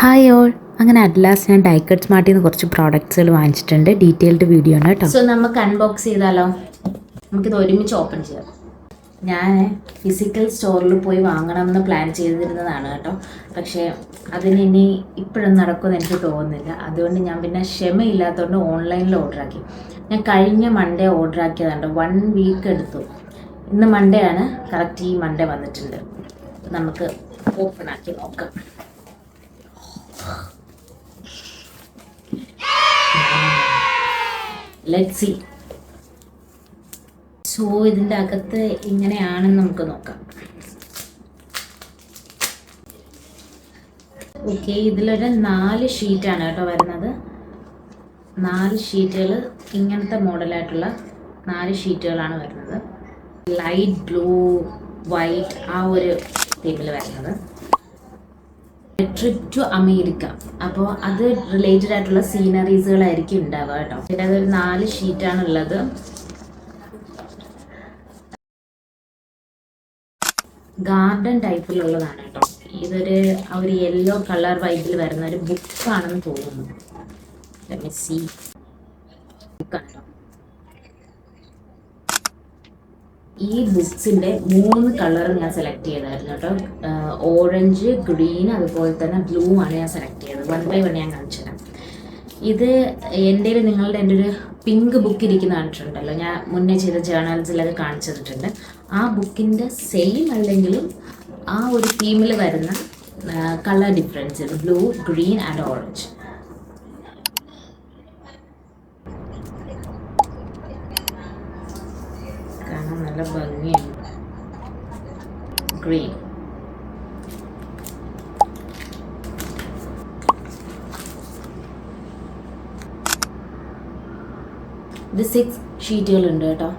Hi all, അങ്ങനെ at last ഞാൻ ഡൈക്കട്ട് സ്മാർട്ടിൽ നിന്ന് കുറച്ച് പ്രോഡക്ട്സുകൾ വാങ്ങിച്ചിട്ടുണ്ട്. ഡീറ്റെയിൽഡ് വീഡിയോ ആണ് കേട്ടോ. സോ നമുക്ക് അൺബോക്സ് ചെയ്താലോ? നമുക്കിത് ഒരുമിച്ച് ഓപ്പൺ ചെയ്യാം. ഞാൻ ഫിസിക്കൽ സ്റ്റോറിൽ പോയി വാങ്ങണമെന്ന് പ്ലാൻ ചെയ്തിരുന്നതാണ് കേട്ടോ. പക്ഷേ അതിനി ഇപ്പോഴൊന്നും നടക്കുമെന്ന് എനിക്ക് തോന്നുന്നില്ല. അതുകൊണ്ട് ഞാൻ പിന്നെ ക്ഷമയില്ലാത്തതുകൊണ്ട് ഓൺലൈനിൽ ഓർഡറാക്കി. ഞാൻ കഴിഞ്ഞ മൺഡേ ഓർഡറാക്കിയതാണ്. 1 വീക്ക് എടുത്തു. ഇന്ന് മൺഡേ ആണ്. കറക്റ്റ് ഈ മൺഡേ വന്നിട്ടുണ്ട്. നമുക്ക് ഓപ്പൺ ആക്കി നോക്കാം. Let's see. സോ ഇതിൻ്റെ അകത്ത് ഇങ്ങനെയാണെന്ന് നമുക്ക് നോക്കാം. ഓക്കെ, ഇതിലൊരു 4 ഷീറ്റാണ് കേട്ടോ വരുന്നത്. 4 ഷീറ്റുകൾ, ഇങ്ങനത്തെ മോഡലായിട്ടുള്ള 4 ഷീറ്റുകളാണ് വരുന്നത്. ലൈറ്റ് ബ്ലൂ, വൈറ്റ്, ആ ഒരു തീമിൽ വരുന്നത്. ട്രിപ്പ് ടു അമേരിക്ക, അപ്പോൾ അത് റിലേറ്റഡ് ആയിട്ടുള്ള സീനറീസുകളായിരിക്കും ഉണ്ടാവുക കേട്ടോ. പിന്നെ അതൊരു 4 ഷീറ്റാണ് ഉള്ളത്. ഗാർഡൻ ടൈപ്പിലുള്ളതാണ് കേട്ടോ. ഇതൊരു ആ ഒരു യെല്ലോ കളർ വൈബിൽ വരുന്ന ഒരു ബുക്കാണെന്ന് തോന്നുന്നു. ബുക്കാണ്. ഈ ബുക്സിൻ്റെ 3 കളർ ഞാൻ സെലക്ട് ചെയ്തായിരുന്നു കേട്ടോ. ഓറഞ്ച്, ഗ്രീൻ, അതുപോലെ തന്നെ ബ്ലൂ ആണ് ഞാൻ സെലക്ട് ചെയ്തത്. 1 by 1 ഞാൻ കാണിച്ചു തരാം. ഇത് എൻ്റെ എൻ്റെ ഒരു പിങ്ക് ബുക്ക് ഇരിക്കുന്ന കണ്ടിട്ടുണ്ടല്ലോ, ഞാൻ മുന്നേ ചെയ്ത ജേർണൽസിലത് കാണിച്ചു തന്നിട്ടുണ്ട്. ആ ബുക്കിൻ്റെ സെയിം അല്ലെങ്കിലും ആ ഒരു തീമിൽ വരുന്ന കളർ ഡിഫറൻസ് ഉണ്ട്. Blue, green and orange. നല്ല ഭംഗിയാണ്. ഗ്രീൻ, ഇത് 6 ഷീറ്റുകളുണ്ട് കേട്ടോ.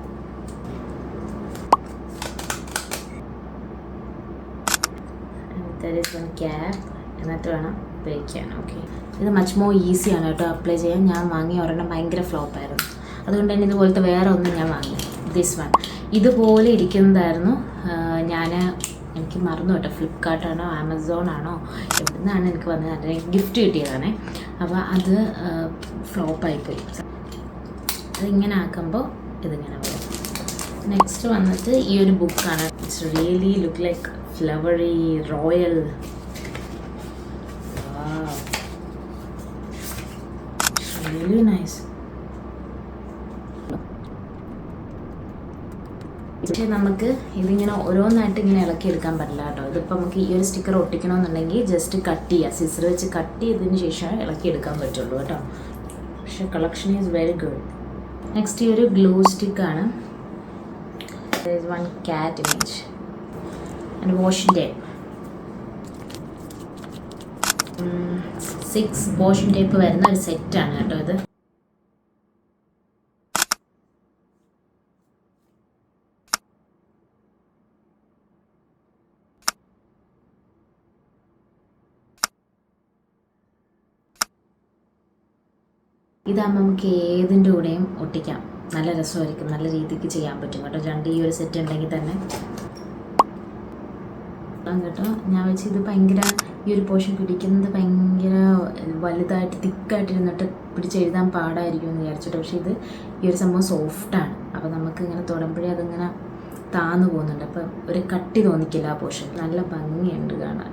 ക്യാപ്പ് എന്നിട്ട് വേണം ഉപയോഗിക്കാൻ. ഓക്കെ, ഇത് മച്ച് മോർ ഈസിയാണ് കേട്ടോ അപ്ലൈ ചെയ്യാൻ. ഞാൻ വാങ്ങിയ ഒരെണ്ണം ഭയങ്കര ഫ്ലോപ്പായിരുന്നു. അതുകൊണ്ട് തന്നെ ഇതുപോലത്തെ വേറെ ഒന്നും ഞാൻ വാങ്ങി. ദിസ് വൺ ഇതുപോലെ ഇരിക്കുന്നതായിരുന്നു. എനിക്ക് മറന്നു കേട്ടോ, ഫ്ലിപ്കാർട്ടാണോ ആമസോൺ ആണോ എവിടെ നിന്നാണ് എനിക്ക് വന്നത്. അതിന് ഗിഫ്റ്റ് കിട്ടിയതാണേ. അപ്പോൾ അത് ഫ്ലോപ്പായിപ്പോയി. അതിങ്ങനെ ആക്കുമ്പോൾ ഇതിങ്ങനെ വരും. നെക്സ്റ്റ് വന്നിട്ട് ഈ ഒരു ബുക്കാണ്. It's really look like flowery royal. Really nice. പക്ഷേ നമുക്ക് ഇതിങ്ങനെ ഓരോന്നായിട്ട് ഇങ്ങനെ ഇളക്കിയെടുക്കാൻ പറ്റില്ല കേട്ടോ. ഇതിപ്പോൾ നമുക്ക് ഈ ഒരു സ്റ്റിക്കർ ഒട്ടിക്കണമെന്നുണ്ടെങ്കിൽ ജസ്റ്റ് കട്ട് ചെയ്യുക, സിസർ വെച്ച് കട്ട് ചെയ്തതിന് ശേഷം ഇളക്കിയെടുക്കാൻ പറ്റുള്ളൂ കേട്ടോ. പക്ഷേ collection is very good. Next ഈ ഒരു ഗ്ലൂ സ്റ്റിക്കാണ്. One cat image and washing tape. 6 washing tape വരുന്ന ഒരു സെറ്റാണ് കേട്ടോ ഇത്. ഇതാകുമ്പോൾ നമുക്ക് ഏതിൻ്റെ കൂടെയും ഒട്ടിക്കാം. നല്ല രസമായിരിക്കും, നല്ല രീതിക്ക് ചെയ്യാൻ പറ്റും കേട്ടോ. 2 ഈ ഒരു സെറ്റ് ഉണ്ടെങ്കിൽ തന്നെ കേട്ടോ. ഞാൻ വെച്ച് ഇത് ഭയങ്കര ഈ ഒരു പോർഷൻ പിടിക്കുന്നത് ഭയങ്കര വലുതായിട്ട് തിക്കായിട്ടിരുന്നിട്ട് പിടിച്ചെഴുതാൻ പാടായിരിക്കും എന്ന് വിചാരിച്ചിട്ട്. പക്ഷേ ഇത് ഈ ഒരു സംഭവം സോഫ്റ്റാണ്. അപ്പോൾ നമുക്ക് ഇങ്ങനെ തൊടുമ്പോഴേ അതിങ്ങനെ താന്നു പോകുന്നുണ്ട്. അപ്പം ഒരു കട്ടി തോന്നിക്കില്ല ആ പോർഷൻ. നല്ല ഭംഗിയുണ്ട് കാണാൻ.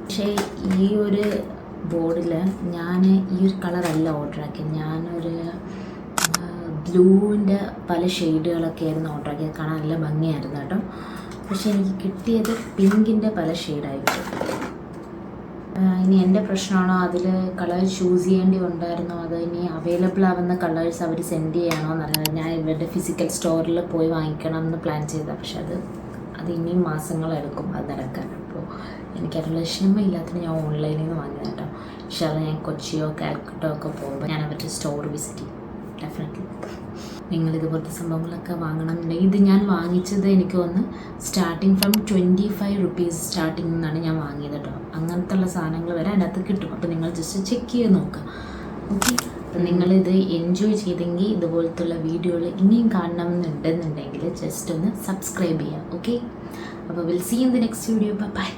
പക്ഷേ ഈ ഒരു ബോർഡിൽ ഞാൻ ഈ ഒരു കളറല്ല ഓർഡറാക്കിയത്. ഞാനൊരു ബ്ലൂവിൻ്റെ പല ഷെയ്ഡുകളൊക്കെ ആയിരുന്നു ഓർഡറാക്കിയത്. കാണാൻ നല്ല ഭംഗിയായിരുന്നു കേട്ടോ. പക്ഷേ എനിക്ക് കിട്ടിയത് പിങ്കിൻ്റെ പല ഷെയ്ഡായിരുന്നു. ഇനി എൻ്റെ പ്രശ്നമാണോ, അതിൽ കളർ ചൂസ് ചെയ്യേണ്ടി ഉണ്ടായിരുന്നോ, അത് ഇനി അവൈലബിൾ ആവുന്ന കളേഴ്സ് അവർ സെൻഡ് ചെയ്യാണോ എന്നറിയാം. ഞാൻ ഇവരുടെ ഫിസിക്കൽ സ്റ്റോറിൽ പോയി വാങ്ങിക്കണം എന്ന് പ്ലാൻ ചെയ്തതാണ്. പക്ഷെ അത് ഇനിയും മാസങ്ങളെടുക്കും അത് നടക്കാൻ. അപ്പോൾ എനിക്കതിനുള്ള ക്ഷമയില്ലാത്തത് ഞാൻ ഓൺലൈനിൽ നിന്ന് വാങ്ങിയത് കേട്ടോ. പക്ഷേ അത് ഞാൻ കൊച്ചിയോ കാൽക്കട്ടോ ഒക്കെ പോകുമ്പോൾ ഞാൻ അവരുടെ സ്റ്റോർ വിസിറ്റ് ചെയ്യും. ഡെഫിനറ്റ്ലി നിങ്ങൾ ഇതുപോലത്തെ സംഭവങ്ങളൊക്കെ വാങ്ങണമെന്നുണ്ടെങ്കിൽ ഇത് ഞാൻ വാങ്ങിച്ചത് എനിക്ക് ഒന്ന് സ്റ്റാർട്ടിങ് ഫ്രം 25 റുപ്പീസ് സ്റ്റാർട്ടിങ് നിന്നാണ് ഞാൻ വാങ്ങിയത് കേട്ടോ. അങ്ങനത്തെ ഉള്ള സാധനങ്ങൾ വരെ അതിനകത്ത് കിട്ടും. അപ്പോൾ നിങ്ങൾ ജസ്റ്റ് ചെക്ക് ചെയ്ത് നോക്കുക. ഓക്കെ, അപ്പം നിങ്ങളിത് എൻജോയ് ചെയ്തെങ്കിൽ ഇതുപോലത്തുള്ള വീഡിയോകൾ ഇനിയും കാണണമെന്നുണ്ടെന്നുണ്ടെങ്കിൽ ജസ്റ്റ് ഒന്ന് സബ്സ്ക്രൈബ് ചെയ്യുക. ഓക്കെ, അപ്പോൾ will see in the next video. By.